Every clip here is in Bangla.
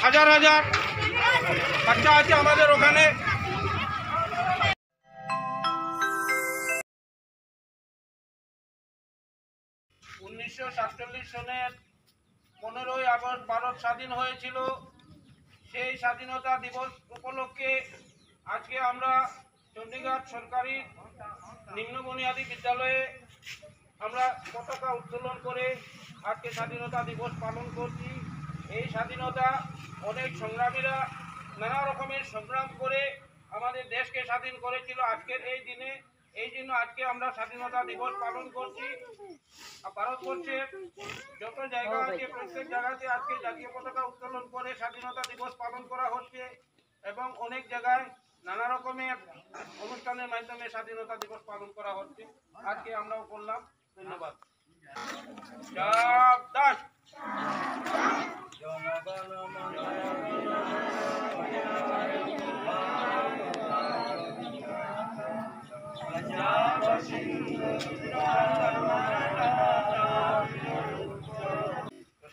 হাজার হাজার বাচ্চা আছে আমাদের ওখানে। 1947 সনের 15ই আগস্ট ভারত স্বাধীন হয়েছিল। সেই স্বাধীনতা দিবস উপলক্ষে আজকে আমরা চণ্ডীগড় সরকারি নিম্ন বুনিয়াদী বিদ্যালয়ে আমরা পতাকা উত্তোলন করে আজকে স্বাধীনতা দিবস পালন করছি। এই স্বাধীনতা অনেক সংগ্রামীরা নানা রকমের সংগ্রাম করে আমাদের দেশকে স্বাধীন করেছিল আজকের এই দিনে। এই জন্য আজকে আমরা স্বাধীনতা দিবস পালন করছি। ভারতবর্ষের যত জায়গা আছে প্রত্যেক জায়গাতে আজকে জাতীয় পতাকা উত্তোলন করে স্বাধীনতা দিবস পালন করা হচ্ছে এবং অনেক জায়গায় নানা রকমের অনুষ্ঠানের মাধ্যমে স্বাধীনতা দিবস পালন করা হচ্ছে। আজকে আমরাও করলাম। ধন্যবাদ।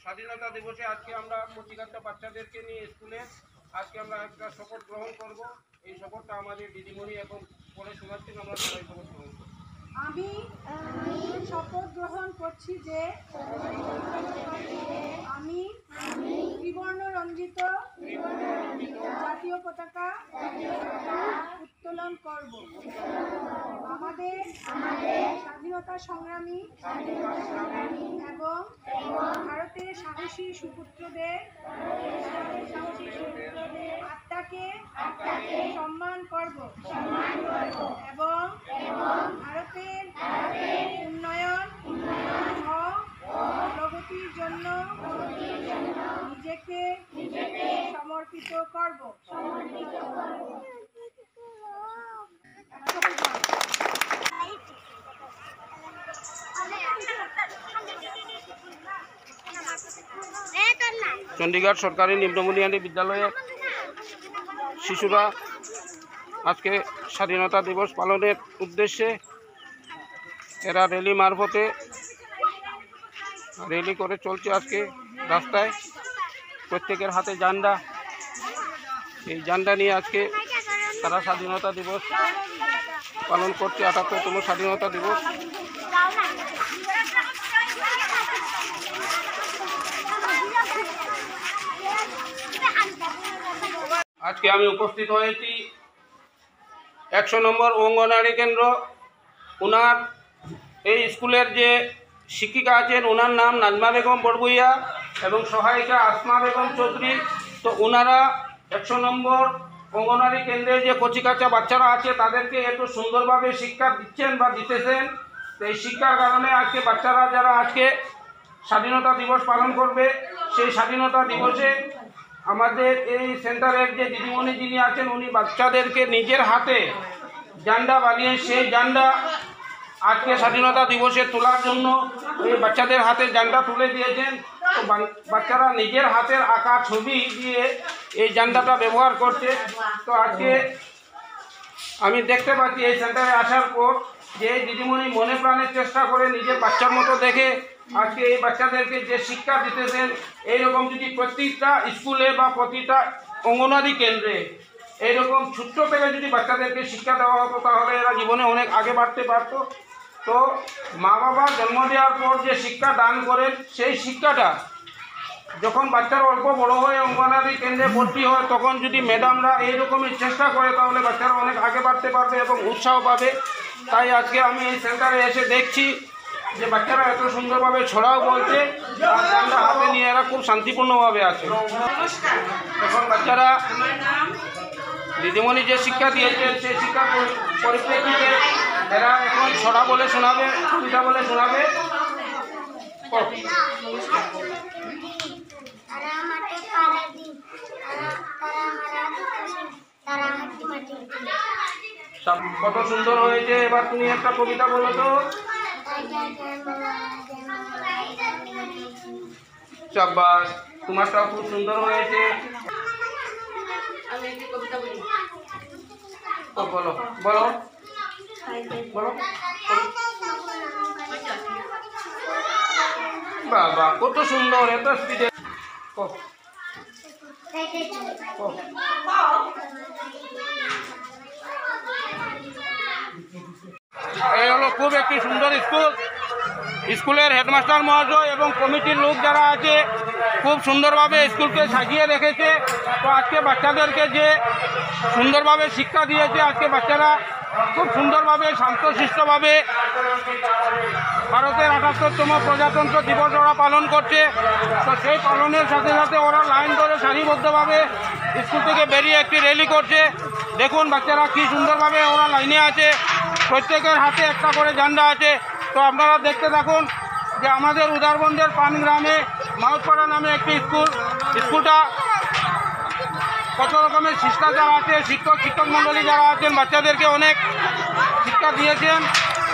স্বাধীনতা দিবসে আজকে আমরা প্রতিষ্ঠাতা বাচ্চাদেরকে নিয়ে স্কুলে আজকে আমরা একটা শপথ গ্রহণ করব। এই শপথটা আমাদের দিদিমণি এবং পরে শোনাচ্ছেন। আমরা সবাই শপথ গ্রহণ করব। আমি শপথ গ্রহণ করছি যে আমি ত্রিবর্ণ রঞ্জিত জাতীয় পতাকা উত্তোলন করব। আমাদের স্বাধীনতা সংগ্রামী এবং ভারতের সাহসী সুপুত্রদের আত্মাকে সম্মান করব এবং ভারতের উন্নয়ন ও প্রগতির জন্য নিজেকে সমর্পিত করব। চণ্ডীগড় সরকারি নিম্ন বুনিয়াদী বিদ্যালয়ে শিশুরা আজকে স্বাধীনতা দিবস পালনের উদ্দেশ্যে এরা র্যালি মারফতে র্যালি করে চলছে। আজকে রাস্তায় প্রত্যেকের হাতে ঝান্ডা, এই ঝান্ডা নিয়ে আজকে তারা স্বাধীনতা দিবস পালন করছে, ৭৮তম স্বাধীনতা দিবস। আজকে আমি উপস্থিত হয়েছি 100 নম্বর অঙ্গনওয়াড়ি কেন্দ্র। ওনার এই স্কুলের যে শিক্ষিকা আছেন ওনার নাম নাজমা বেগম বড়বুইয়া এবং সহায়িকা আসমা বেগম চৌধুরী। তো ওনারা 100 নম্বর অঙ্গনওয়াড়ি কেন্দ্রে যে কচিকাচা বাচ্চারা আছে তাদেরকে একটু সুন্দরভাবে শিক্ষা দিচ্ছেন বা দিতেছেন। তো এই শিক্ষার কারণে আজকে বাচ্চারা যারা আজকে স্বাধীনতা দিবস পালন করবে, সেই স্বাধীনতা দিবসে আমাদের এই সেন্টারের যে দিদিমণি যিনি আছেন উনি বাচ্চাদেরকে নিজের হাতে ঝান্ডা বানিয়ে সেই ঝান্ডা আজকে স্বাধীনতা দিবসে তোলার জন্য এই বাচ্চাদের হাতে ঝান্ডা তুলে দিয়েছেন। তো বাচ্চারা নিজের হাতের আঁকা ছবি দিয়ে এই ঝান্ডাটা ব্যবহার করছে। তো আজকে আমি দেখতে পাচ্ছি এই সেন্টারে আসার পর যে দিদিমণি মনে প্রাণের চেষ্টা করে নিজের বাচ্চার মতো দেখে আজকে এই বাচ্চাদেরকে যে শিক্ষা দিতেছেন, এইরকম যদি প্রতিটা স্কুলে বা প্রতিটা অঙ্গনওয়াড়ি কেন্দ্রে এইরকম ছোট্ট থেকে যদি বাচ্চাদেরকে শিক্ষা দেওয়া হতো তাহলে এরা জীবনে অনেক আগে বাড়তে পারত। তো মা বাবা জন্ম দেওয়ার পর যে শিক্ষা দান করেন সেই শিক্ষাটা যখন বাচ্চারা অল্প বড় হয়ে অঙ্গনওয়াড়ি কেন্দ্রে ভর্তি হয় তখন যদি ম্যাডামরা এইরকমের চেষ্টা করে তাহলে বাচ্চারা অনেক আগে বাড়তে পারবে এবং উৎসাহ পাবে। তাই আজকে আমি এই সেন্টারে এসে দেখছি যে বাচ্চারা এত সুন্দরভাবে ছড়াও বলছে আর ঝান্ডা হাতে নিয়ে এরা খুব শান্তিপূর্ণভাবে আছে। এখন বাচ্চারা দিদিমণি যে শিক্ষা দিয়েছেন সেই শিক্ষার পরিপ্রেক্ষিতে এরা এখন ছড়া বলে শোনাবে, কবিতা বলে শোনাবে। কত সুন্দর হয়েছে। এবার তুমি একটা কবিতা বলো তো। শাবাশ, তোমারটাও খুব সুন্দর হয়েছে। বলো বলো বলো। বাবা কত সুন্দর, এত স্পিডে। এই হলো খুব একটি সুন্দর স্কুল। স্কুলের হেডমাস্টার মহাশয় এবং কমিটির লোক যারা আছে খুব সুন্দরভাবে স্কুলকে সাজিয়ে রেখেছে। তো আজকে বাচ্চাদেরকে যে সুন্দরভাবে শিক্ষা দিয়েছে, আজকে বাচ্চারা খুব সুন্দরভাবে শান্তশিষ্টভাবে ভারতের ৭৮তম প্রজাতন্ত্র দিবস ওরা পালন করছে। তো সেই পালনের সাথে সাথে ওরা লাইন ধরে সারিবদ্ধভাবে স্কুল থেকে বেরিয়ে একটি র্যালি করছে। দেখুন বাচ্চারা কি সুন্দরভাবে ওরা লাইনে আছে, প্রত্যেকের হাতে একটা করে ঝান্ডা আছে। তো আপনারা দেখতে থাকুন যে আমাদের উদারবন্দের পানগ্রামে মাউতপাড়া নামে একটি স্কুলটা কত রকমের শিষ্টাচার আছে, শিক্ষক মণ্ডলী যারা আছেন বাচ্চাদেরকে অনেক শিক্ষা দিয়েছেন।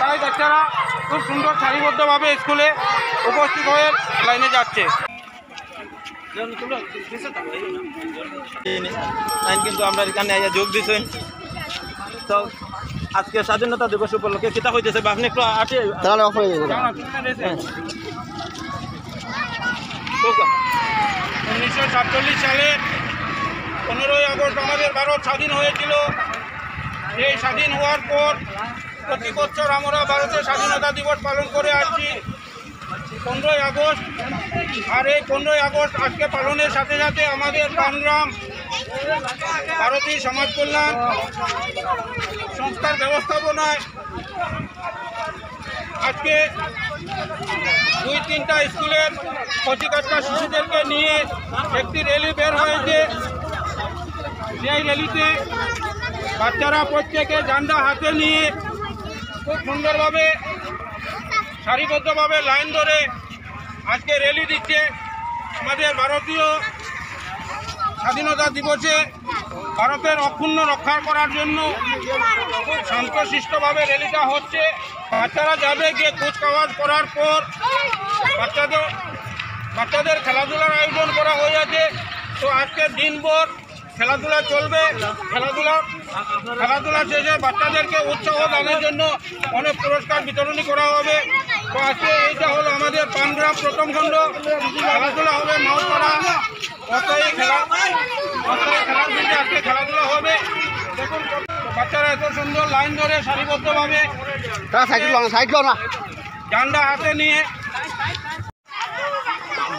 তাই বাচ্চারা খুব সুন্দর সারিবদ্ধভাবে স্কুলে উপস্থিত হয়ে লাইনে যাচ্ছে। কিন্তু আমরা এখানে যোগ দিয়েছেন। তো আজকে স্বাধীনতা দিবস উপলক্ষে কিতা হইতেছে বা আপনি একটু আছে 1947 সালে 15ই আগস্ট আমাদের ভারত স্বাধীন হয়েছিল। এই স্বাধীন হওয়ার পর প্রতি বছর আমরা ভারতের স্বাধীনতা দিবস পালন করে আসছি 15ই আগস্ট। আর এই 15ই আগস্ট আজকে পালনের সাথে সাথে আমাদের পানগ্রাম ভারতীয় সমাজ কল্যাণ সংস্থার ব্যবস্থাপনায় আজকে 2-3টা স্কুলের কচিকাচ্চা শিশুদেরকে নিয়ে একটি র্যালি বের হয়েছে। সেই র্যালিতে বাচ্চারা প্রত্যেকে ঝান্ডা হাতে নিয়ে খুব সুন্দরভাবে সারিবদ্ধভাবে লাইন ধরে আজকে র্যালি দিচ্ছে। আমাদের ভারতীয় স্বাধীনতা দিবসে ভারতের অক্ষুণ্ণ রক্ষা করার জন্য খুব শান্তশিষ্টভাবে র্যালিটা হচ্ছে। বাচ্চারা যাবে গিয়ে কুচকাওয়াজ করার পর বাচ্চাদের খেলাধুলার আয়োজন করা হয়েছে। তো আজকের দিনভর খেলাধুলা চলবে। খেলাধুলা শেষে বাচ্চাদেরকে উৎসাহ দানের জন্য অনেক পুরস্কার বিতরণী করা হবে। তো আজকে এইটা হলো আমাদের পানগ্রাম প্রথম খণ্ড। খেলাধুলা হবে মাউতপাড়া অস্থায়ী খেলার দিনে আজকে খেলাধুলা হবে। দেখুন বাচ্চারা এত সুন্দর লাইন ধরে সারিবদ্ধভাবে ঝান্ডা হাতে নিয়ে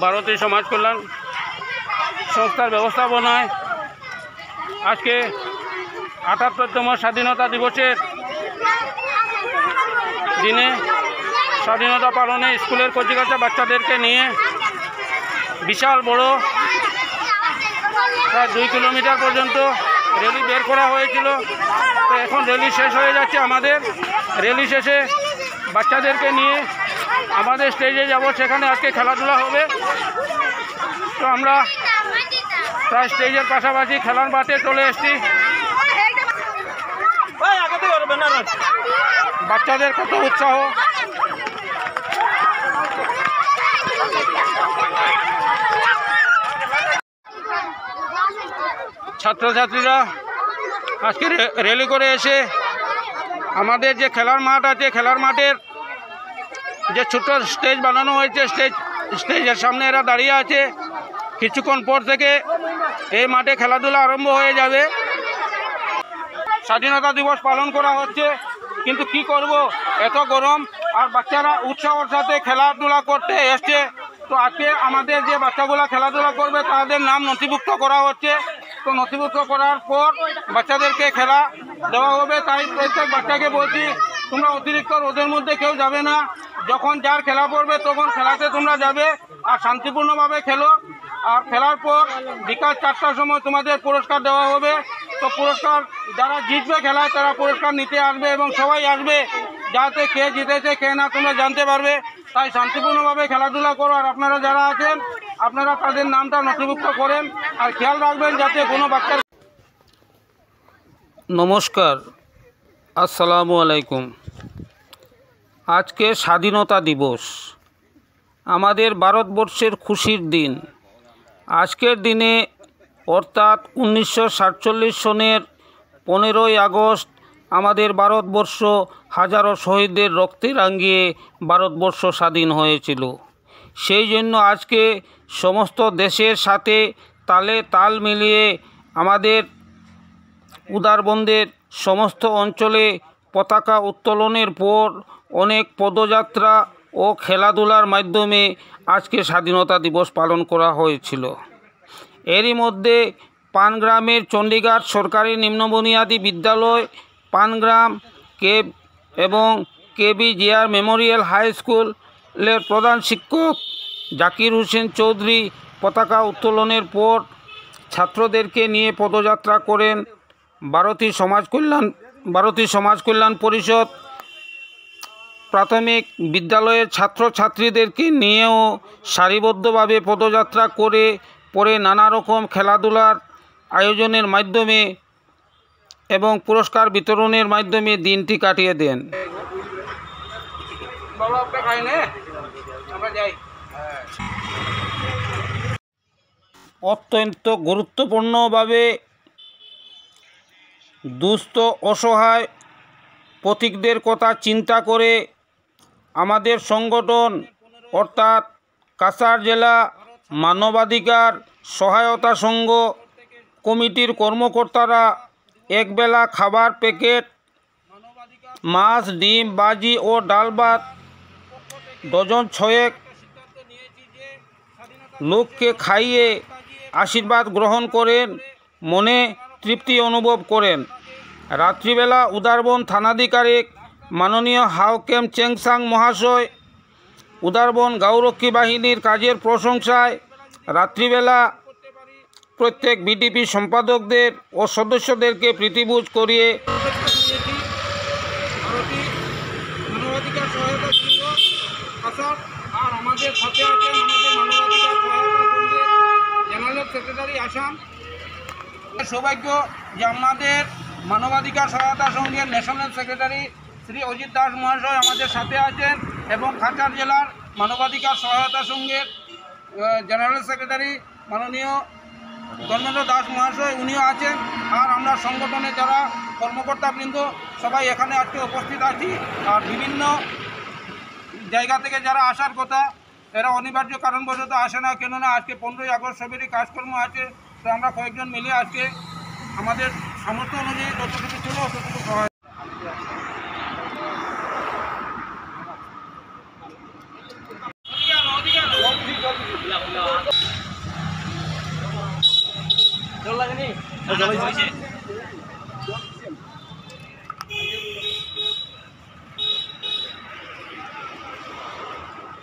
ভারতীয় সমাজ কল্যাণ সংস্থার ব্যবস্থাপনায় আজকে ৭৮তম স্বাধীনতা দিবসের দিনে স্বাধীনতা পালনে স্কুলের কচিকাচ্চা বাচ্চাদেরকে নিয়ে বিশাল বড় প্রায় 2 কিলোমিটার পর্যন্ত র্যালি বের করা হয়েছিল। তো এখন র্যালি শেষ হয়ে যাচ্ছে। আমাদের র্যালি শেষে বাচ্চাদেরকে নিয়ে আমাদের স্টেজে যাব, সেখানে আজকে খেলাধুলা হবে। তো আমরা প্রায় স্টেজের পাশাপাশি খেলার মাঠে চলে এসেছি। বাচ্চাদের কত উৎসাহ! ছাত্রছাত্রীরা আজকে র্যালি করে এসে আমাদের যে খেলার মাঠ আছে, খেলার মাঠের যে ছোট স্টেজ বানানো হয়েছে, স্টেজের সামনে এরা দাঁড়িয়ে আছে। কিছুক্ষণ পর থেকে এই মাঠে খেলাধুলা আরম্ভ হয়ে যাবে। স্বাধীনতা দিবস পালন করা হচ্ছে, কিন্তু কি করব, এত গরম আর বাচ্চারা উৎসাহের সাথে খেলাধুলা করতে এসছে। তো আজকে আমাদের যে বাচ্চাগুলো খেলাধুলা করবে তাদের নাম নথিভুক্ত করা হচ্ছে। তো নথিভুক্ত করার পর বাচ্চাদেরকে খেলা দেওয়া হবে। তাই প্রত্যেক বাচ্চাকে বলছি, তোমরা অতিরিক্ত রোদের মধ্যে কেউ যাবে না। যখন যার খেলা পড়বে তখন খেলাতে তোমরা যাবে আর শান্তিপূর্ণভাবে খেলো। আর খেলার পর বিকাল 4টার সময় তোমাদের পুরস্কার দেওয়া হবে। তো পুরস্কার যারা জিতবে খেলায় তারা পুরস্কার নিতে আসবে এবং সবাই আসবে, যাতে কে জিতেছে কে না তোমরা জানতে পারবে। তাই শান্তিপূর্ণভাবে খেলাধুলা করো। আর আপনারা যারা আছেন আপনারা তাদের নামটা নথিভুক্ত করেন আর খেয়াল রাখবেন যাতে কোনো বাচ্চার। নমস্কার, আসসালামু আলাইকুম। আজকে স্বাধীনতা দিবস, আমাদের ভারতবর্ষের খুশির দিন। আজকের দিনে অর্থাৎ 1947 সনের 15ই আগস্ট আমাদের ভারতবর্ষ হাজারো শহীদদের রক্তে রাঙিয়ে ভারতবর্ষ স্বাধীন হয়েছিল। সেই জন্য আজকে সমস্ত দেশের সাথে তালে তাল মিলিয়ে আমাদের উদারবন্দের সমস্ত অঞ্চলে পতাকা উত্তোলনের পর অনেক পদযাত্রা ও খেলাধুলার মাধ্যমে আজকে স্বাধীনতা দিবস পালন করা হয়েছিল। এরই মধ্যে পানগ্রামের চণ্ডীগড় সরকারি নিম্নবুনিয়াদী বিদ্যালয়, পানগ্রাম কেব এবং কেবি জিয়ার মেমোরিয়াল হাই স্কুলের প্রধান শিক্ষক জাকির হোসেন চৌধুরী পতাকা উত্তোলনের পর ছাত্রদেরকে নিয়ে পদযাত্রা করেন। ভারতী সমাজ কল্যাণ পরিষদ প্রাথমিক বিদ্যালয়ের ছাত্রছাত্রীদেরকে নিয়েও সারিবদ্ধভাবে পদযাত্রা করে পরে নানা রকম খেলাধুলার আয়োজনের মাধ্যমে এবং পুরস্কার বিতরণের মাধ্যমে দিনটি কাটিয়ে দেন। অত্যন্ত গুরুত্বপূর্ণভাবে দুস্থ অসহায় পথিকদের কথা চিন্তা করে আমাদের সংগঠন অর্থাৎ কাছাড় জেলা মানবাধিকার সহায়তা সংঘ কমিটির কর্মকর্তারা একবেলা খাবার প্যাকেট, মাছ, ডিম, ভাজি ও ডাল ভাত ডজন 6 লোককে খাইয়ে আশীর্বাদ গ্রহণ করেন, মনে তৃপ্তি অনুভব করেন। রাত্রিবেলা উদারবন থানাধিকারিক মাননীয় হাওকেম চেংসাং মহাশয় উদারবন গাঁওরক্ষী বাহিনীর কাজের প্রশংসায় রাত্রিবেলা প্রত্যেক বিডিপি সম্পাদকদের ও সদস্যদেরকে প্রীতিভোজ করিয়ে মানবাধিকার সহায়তা সংঘ কাছাড় আর আমাদের সাথে আছেন আমাদের মানবাধিকার সহায়তা সংঘের জেনারেল সেক্রেটারি আসাম। সৌভাগ্য যে আমাদের মানবাধিকার সহায়তা সংঘের ন্যাশনাল সেক্রেটারি শ্রী অজিত দাস মহাশয় আমাদের সাথে আছেন এবং কাছাড় জেলার মানবাধিকার সহায়তা সংঘের জেনারেল সেক্রেটারি মাননীয় ধর্মেন্দ্র দাস মহাশয় উনিও আছেন। আর আমরা সংগঠনে যারা কর্মকর্তাবৃন্দ সবাই এখানে আজকে উপস্থিত আছি। আর বিভিন্ন জায়গা থেকে যারা আসার কথা এরা অনিবার্য কারণবশত আসে না, কেননা আজকে 15ই আগস্ট সবেরই কাজকর্ম আছে। তো আমরা কয়েকজন মিলে আজকে আমাদের সামর্থ্য অনুযায়ী যতটুকু ছিল ততটুকু সহায়।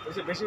বেশি বেশি